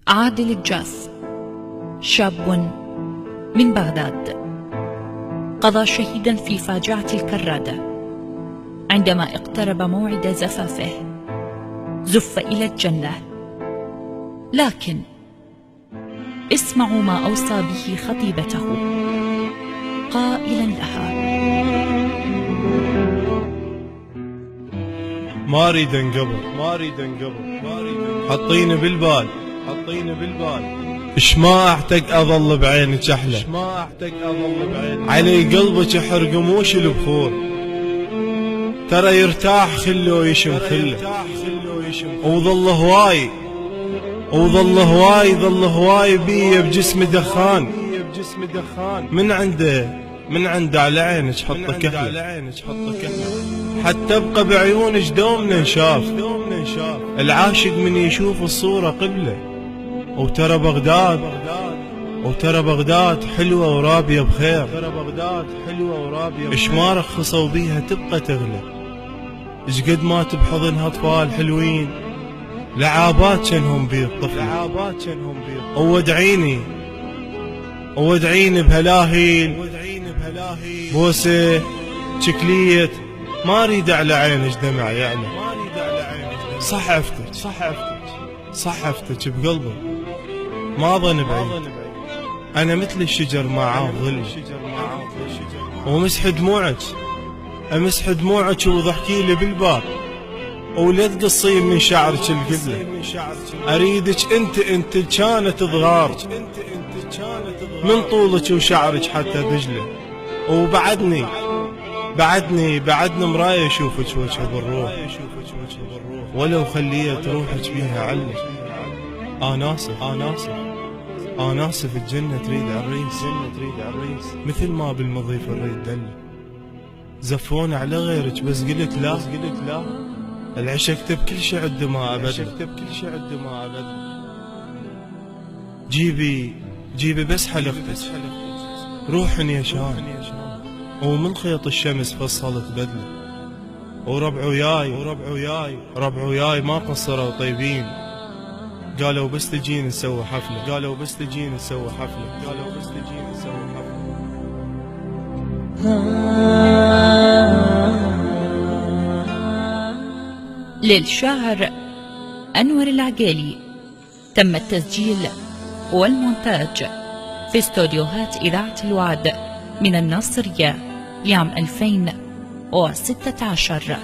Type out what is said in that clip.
عادل الجاف شاب من بغداد قضى شهيدا في فاجعة الكرادة. عندما اقترب موعد زفافه زف إلى الجنة، لكن اسمعوا ما أوصى به خطيبته قائلا لها: ما اريد انقبر، حطيني بالبال، اش ما اعتق اظل بعينك احلى، علي قلبك يحرق موش البخور، ترى يرتاح خله يشم خله، وظل هواي بيه بجسم دخان، من عنده على عينك حطه كحله، حتى ابقى بعيونك دومنا نشاف، العاشق من يشوف الصورة قبله. وترى بغداد حلوة ورابية بخير، اش ما رخصوا بيها تبقى تغلى، اش قد مات بحضنها اطفال حلوين، لعابات شنهم بيه الطفل، وودعيني بهلاهيل بوسه شكلية، ما اريد على عينك دمع يعلى، صحفتك بقلبي ما ظن بعيد، انا مثل الشجر ما عاف ظلي، ومسح دموعك وضحكي لي بالباب، ولا تقصين من شعرك القبلة، اريدك انت كانت ضغار من طولك وشعرك حتى دجله، وبعدني مراية اشوفك وجه بالروح، ولو خليت روحك بيها علق، انا اسف الجنة تريد عريس، مثل ما بالمضيف الريد دل، زفون على غيرك بس قلت لا، العشقت بكل شي عد ما ابد، جيبي بس حلفتك روح يا شان، ومن خيط الشمس فصلت بدله، وربع وياي ما قصروا طيبين، قالوا بس تجيني نسوي حفلة، للشاعر أنور العقيلي. تم التسجيل والمونتاج في استوديوهات إذاعة الوعد من الناصرية لعام 2016.